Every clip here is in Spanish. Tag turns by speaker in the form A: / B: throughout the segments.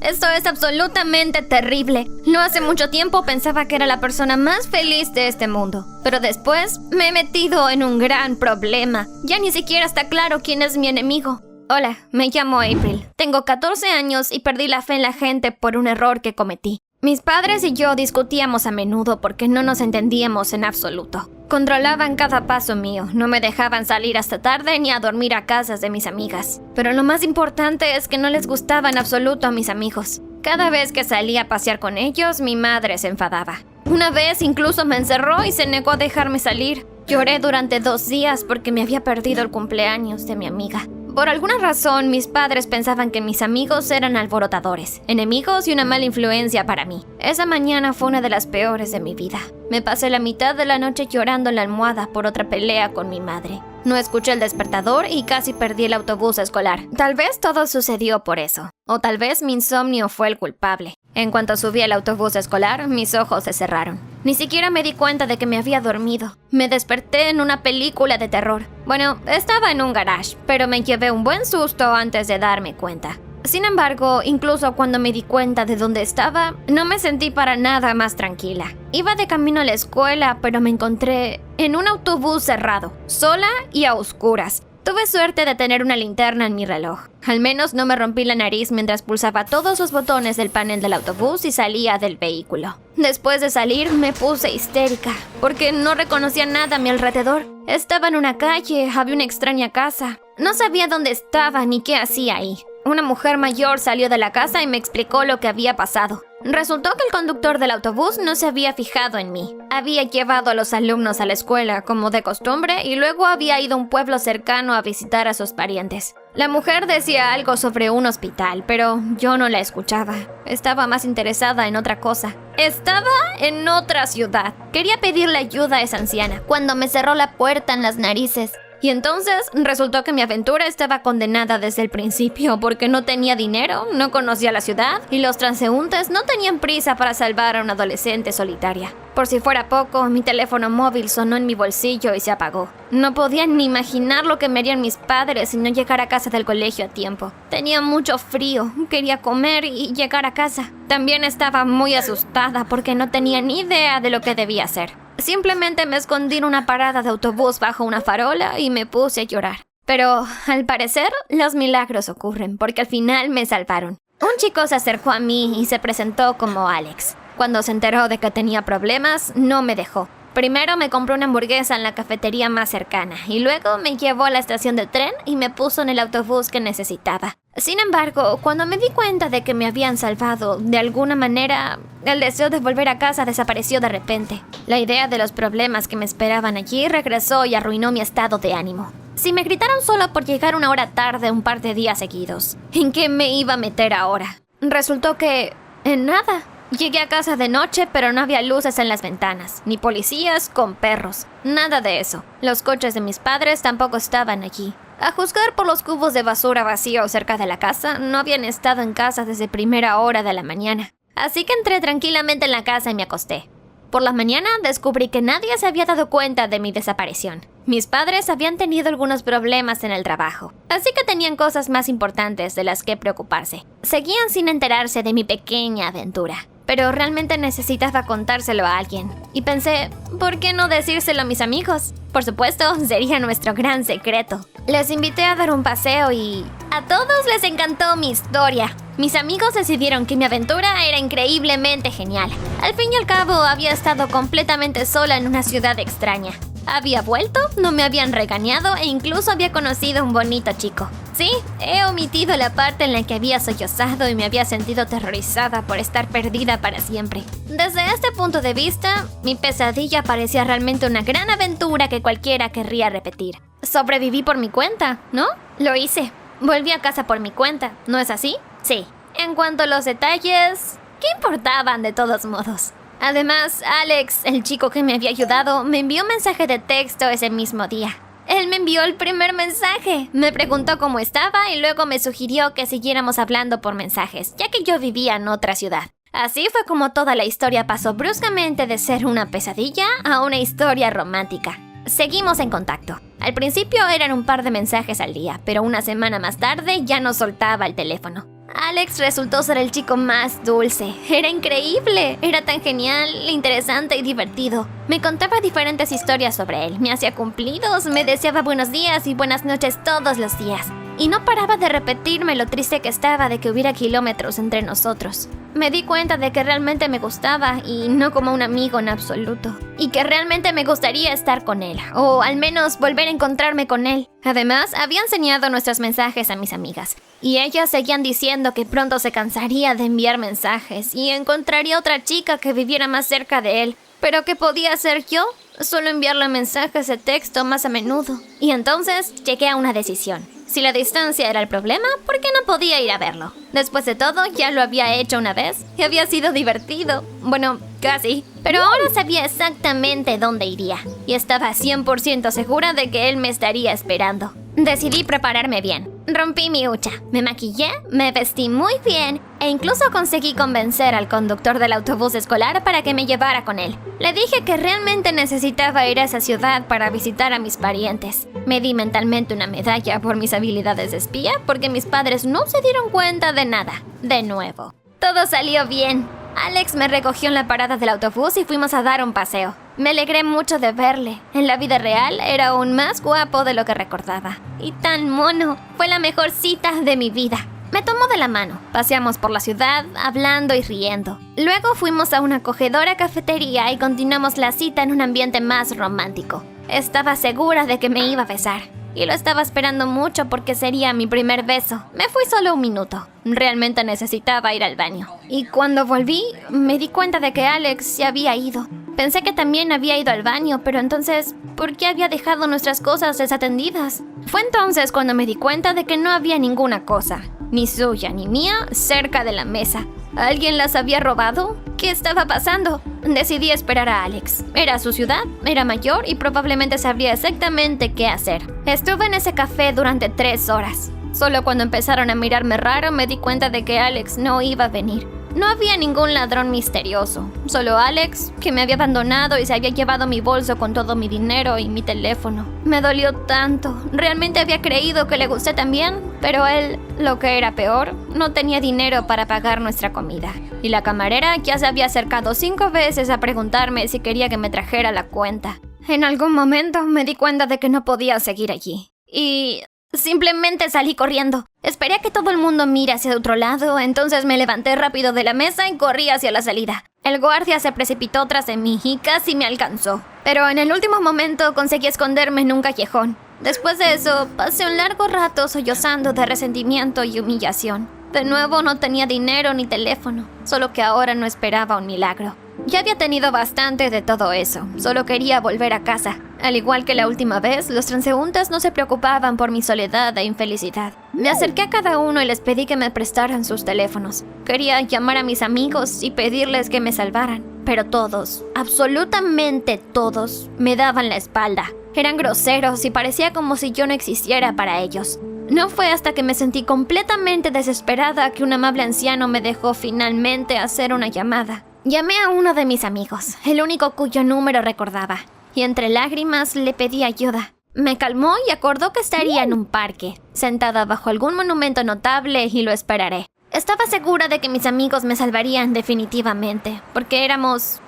A: Esto es absolutamente terrible. No hace mucho tiempo pensaba que era la persona más feliz de este mundo. Pero después me he metido en un gran problema. Ya ni siquiera está claro quién es mi enemigo. Hola, me llamo April. Tengo 14 años y perdí la fe en la gente por un error que cometí. Mis padres y yo discutíamos a menudo porque no nos entendíamos en absoluto. Controlaban cada paso mío, no me dejaban salir hasta tarde ni a dormir a casas de mis amigas. Pero lo más importante es que no les gustaba en absoluto a mis amigos. Cada vez que salía a pasear con ellos, mi madre se enfadaba. Una vez incluso me encerró y se negó a dejarme salir. Lloré durante 2 días porque me había perdido el cumpleaños de mi amiga. Por alguna razón, mis padres pensaban que mis amigos eran alborotadores, enemigos y una mala influencia para mí. Esa mañana fue una de las peores de mi vida. Me pasé la mitad de la noche llorando en la almohada por otra pelea con mi madre. No escuché el despertador y casi perdí el autobús escolar. Tal vez todo sucedió por eso. O tal vez mi insomnio fue el culpable. En cuanto subí al autobús escolar, mis ojos se cerraron. Ni siquiera me di cuenta de que me había dormido. Me desperté en una película de terror. Bueno, estaba en un garage, pero me llevé un buen susto antes de darme cuenta. Sin embargo, incluso cuando me di cuenta de dónde estaba, no me sentí para nada más tranquila. Iba de camino a la escuela, pero me encontré en un autobús cerrado, sola y a oscuras. Tuve suerte de tener una linterna en mi reloj. Al menos no me rompí la nariz mientras pulsaba todos los botones del panel del autobús y salía del vehículo. Después de salir me puse histérica, porque no reconocía nada a mi alrededor. Estaba en una calle, había una extraña casa. No sabía dónde estaba ni qué hacía ahí. Una mujer mayor salió de la casa y me explicó lo que había pasado. Resultó que el conductor del autobús no se había fijado en mí. Había llevado a los alumnos a la escuela, como de costumbre, y luego había ido a un pueblo cercano a visitar a sus parientes. La mujer decía algo sobre un hospital, pero yo no la escuchaba. Estaba más interesada en otra cosa. Estaba en otra ciudad. Quería pedirle ayuda a esa anciana, cuando me cerró la puerta en las narices. Y entonces resultó que mi aventura estaba condenada desde el principio porque no tenía dinero, no conocía la ciudad y los transeúntes no tenían prisa para salvar a una adolescente solitaria. Por si fuera poco, mi teléfono móvil sonó en mi bolsillo y se apagó. No podía ni imaginar lo que me harían mis padres si no llegara a casa del colegio a tiempo. Tenía mucho frío, quería comer y llegar a casa. También estaba muy asustada porque no tenía ni idea de lo que debía hacer. Simplemente me escondí en una parada de autobús bajo una farola y me puse a llorar. Pero, al parecer, los milagros ocurren, porque al final me salvaron. Un chico se acercó a mí y se presentó como Alex. Cuando se enteró de que tenía problemas, no me dejó. Primero me compró una hamburguesa en la cafetería más cercana y luego me llevó a la estación de tren y me puso en el autobús que necesitaba. Sin embargo, cuando me di cuenta de que me habían salvado, de alguna manera, el deseo de volver a casa desapareció de repente. La idea de los problemas que me esperaban allí regresó y arruinó mi estado de ánimo. Si me gritaron solo por llegar una hora tarde un par de días seguidos, ¿en qué me iba a meter ahora? Resultó que... en nada. Llegué a casa de noche, pero no había luces en las ventanas, ni policías con perros, nada de eso. Los coches de mis padres tampoco estaban allí. A juzgar por los cubos de basura vacíos cerca de la casa, no habían estado en casa desde primera hora de la mañana. Así que entré tranquilamente en la casa y me acosté. Por la mañana descubrí que nadie se había dado cuenta de mi desaparición. Mis padres habían tenido algunos problemas en el trabajo, así que tenían cosas más importantes de las que preocuparse. Seguían sin enterarse de mi pequeña aventura. Pero realmente necesitaba contárselo a alguien. Y pensé, ¿por qué no decírselo a mis amigos? Por supuesto, sería nuestro gran secreto. Les invité a dar un paseo y... a todos les encantó mi historia. Mis amigos decidieron que mi aventura era increíblemente genial. Al fin y al cabo, había estado completamente sola en una ciudad extraña. Había vuelto, no me habían regañado e incluso había conocido a un bonito chico. Sí, he omitido la parte en la que había sollozado y me había sentido aterrorizada por estar perdida para siempre. Desde este punto de vista, mi pesadilla parecía realmente una gran aventura que cualquiera querría repetir. Sobreviví por mi cuenta, ¿no? Lo hice. Volví a casa por mi cuenta, ¿no es así? Sí. En cuanto a los detalles, ¿qué importaban de todos modos? Además, Alex, el chico que me había ayudado, me envió un mensaje de texto ese mismo día. Él me envió el primer mensaje, me preguntó cómo estaba y luego me sugirió que siguiéramos hablando por mensajes, ya que yo vivía en otra ciudad. Así fue como toda la historia pasó bruscamente de ser una pesadilla a una historia romántica. Seguimos en contacto. Al principio eran un par de mensajes al día, pero una semana más tarde ya no soltaba el teléfono. Alex resultó ser el chico más dulce. Era increíble, era tan genial, interesante y divertido. Me contaba diferentes historias sobre él, me hacía cumplidos, me deseaba buenos días y buenas noches todos los días. Y no paraba de repetirme lo triste que estaba de que hubiera kilómetros entre nosotros. Me di cuenta de que realmente me gustaba y no como un amigo en absoluto. Y que realmente me gustaría estar con él, o al menos volver a encontrarme con él. Además, había enseñado nuestros mensajes a mis amigas. Y ellas seguían diciendo que pronto se cansaría de enviar mensajes y encontraría otra chica que viviera más cerca de él. ¿Pero qué podía hacer yo? Solo enviarle mensajes de texto más a menudo. Y entonces llegué a una decisión. Si la distancia era el problema, ¿por qué no podía ir a verlo? Después de todo, ya lo había hecho una vez y había sido divertido. Bueno, casi. Pero ahora sabía exactamente dónde iría y estaba 100% segura de que él me estaría esperando. Decidí prepararme bien. Rompí mi hucha, me maquillé, me vestí muy bien e incluso conseguí convencer al conductor del autobús escolar para que me llevara con él. Le dije que realmente necesitaba ir a esa ciudad para visitar a mis parientes. Me di mentalmente una medalla por mis habilidades de espía porque mis padres no se dieron cuenta de nada. De nuevo. Todo salió bien. Alex me recogió en la parada del autobús y fuimos a dar un paseo. Me alegré mucho de verle. En la vida real era aún más guapo de lo que recordaba. Y tan mono. Fue la mejor cita de mi vida. Me tomó de la mano. Paseamos por la ciudad, hablando y riendo. Luego fuimos a una acogedora cafetería y continuamos la cita en un ambiente más romántico. Estaba segura de que me iba a besar. Y lo estaba esperando mucho porque sería mi primer beso. Me fui solo un minuto. Realmente necesitaba ir al baño. Y cuando volví, me di cuenta de que Alex se había ido. Pensé que también había ido al baño, pero entonces, ¿por qué había dejado nuestras cosas desatendidas? Fue entonces cuando me di cuenta de que no había ninguna cosa, ni suya ni mía, cerca de la mesa. ¿Alguien las había robado? ¿Qué estaba pasando? Decidí esperar a Alex. Era su ciudad, era mayor y probablemente sabría exactamente qué hacer. Estuve en ese café durante 3 horas. Solo cuando empezaron a mirarme raro me di cuenta de que Alex no iba a venir. No había ningún ladrón misterioso, solo Alex, que me había abandonado y se había llevado mi bolso con todo mi dinero y mi teléfono. Me dolió tanto, realmente había creído que le gusté también, pero él, lo que era peor, no tenía dinero para pagar nuestra comida. Y la camarera ya se había acercado 5 veces a preguntarme si quería que me trajera la cuenta. En algún momento me di cuenta de que no podía seguir allí. Y simplemente salí corriendo. Esperé a que todo el mundo mire hacia otro lado, entonces me levanté rápido de la mesa y corrí hacia la salida. El guardia se precipitó tras de mí y casi me alcanzó. Pero en el último momento conseguí esconderme en un callejón. Después de eso, pasé un largo rato sollozando de resentimiento y humillación. De nuevo no tenía dinero ni teléfono, solo que ahora no esperaba un milagro. Ya había tenido bastante de todo eso, solo quería volver a casa. Al igual que la última vez, los transeúntes no se preocupaban por mi soledad e infelicidad. Me acerqué a cada uno y les pedí que me prestaran sus teléfonos. Quería llamar a mis amigos y pedirles que me salvaran, pero todos, absolutamente todos, me daban la espalda. Eran groseros y parecía como si yo no existiera para ellos. No fue hasta que me sentí completamente desesperada que un amable anciano me dejó finalmente hacer una llamada. Llamé a uno de mis amigos, el único cuyo número recordaba, y entre lágrimas le pedí ayuda. Me calmó y acordó que estaría en un parque, sentada bajo algún monumento notable y lo esperaré. Estaba segura de que mis amigos me salvarían definitivamente, porque éramos,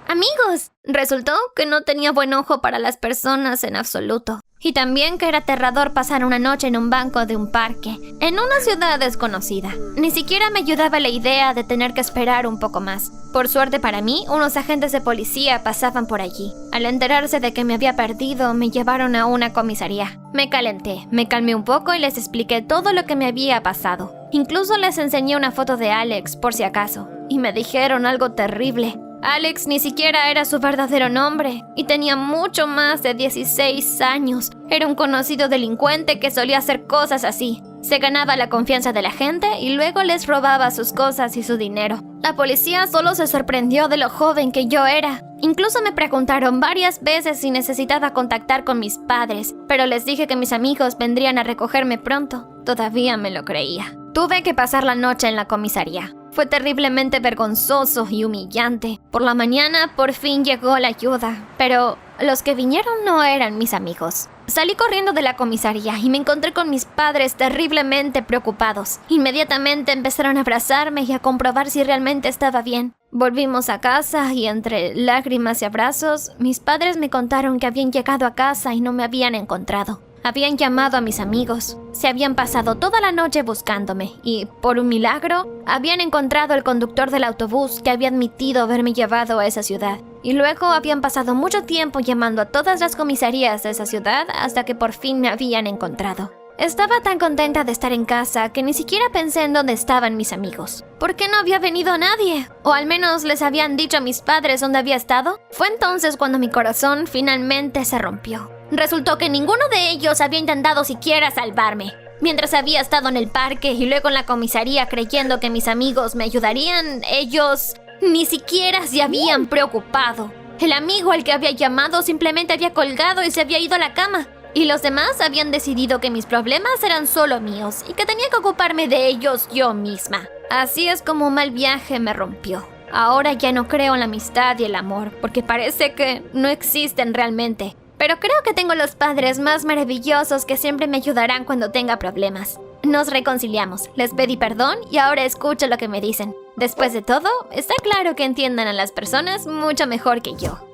A: amigos. Resultó que no tenía buen ojo para las personas en absoluto. Y también que era aterrador pasar una noche en un banco de un parque, en una ciudad desconocida. Ni siquiera me ayudaba la idea de tener que esperar un poco más. Por suerte para mí, unos agentes de policía pasaban por allí. Al enterarse de que me había perdido, me llevaron a una comisaría. Me calenté, me calmé un poco y les expliqué todo lo que me había pasado. Incluso les enseñé una foto de Alex, por si acaso. Y me dijeron algo terrible. Alex ni siquiera era su verdadero nombre y tenía mucho más de 16 años. Era un conocido delincuente que solía hacer cosas así. Se ganaba la confianza de la gente y luego les robaba sus cosas y su dinero. La policía solo se sorprendió de lo joven que yo era. Incluso me preguntaron varias veces si necesitaba contactar con mis padres, pero les dije que mis amigos vendrían a recogerme pronto. Todavía me lo creía. Tuve que pasar la noche en la comisaría. Fue terriblemente vergonzoso y humillante. Por la mañana por fin llegó la ayuda, pero los que vinieron no eran mis amigos. Salí corriendo de la comisaría y me encontré con mis padres terriblemente preocupados. Inmediatamente empezaron a abrazarme y a comprobar si realmente estaba bien. Volvimos a casa y entre lágrimas y abrazos, mis padres me contaron que habían llegado a casa y no me habían encontrado. Habían llamado a mis amigos, se habían pasado toda la noche buscándome y, por un milagro, habían encontrado al conductor del autobús que había admitido haberme llevado a esa ciudad. Y luego habían pasado mucho tiempo llamando a todas las comisarías de esa ciudad hasta que por fin me habían encontrado. Estaba tan contenta de estar en casa que ni siquiera pensé en dónde estaban mis amigos. ¿Por qué no había venido nadie? O al menos les habían dicho a mis padres dónde había estado. Fue entonces cuando mi corazón finalmente se rompió. Resultó que ninguno de ellos había intentado siquiera salvarme. Mientras había estado en el parque y luego en la comisaría creyendo que mis amigos me ayudarían, ellos ni siquiera se habían preocupado. El amigo al que había llamado simplemente había colgado y se había ido a la cama. Y los demás habían decidido que mis problemas eran solo míos y que tenía que ocuparme de ellos yo misma. Así es como un mal viaje me rompió. Ahora ya no creo en la amistad y el amor, porque parece que no existen realmente. Pero creo que tengo los padres más maravillosos que siempre me ayudarán cuando tenga problemas. Nos reconciliamos, les pedí perdón y ahora escucho lo que me dicen. Después de todo, está claro que entiendan a las personas mucho mejor que yo.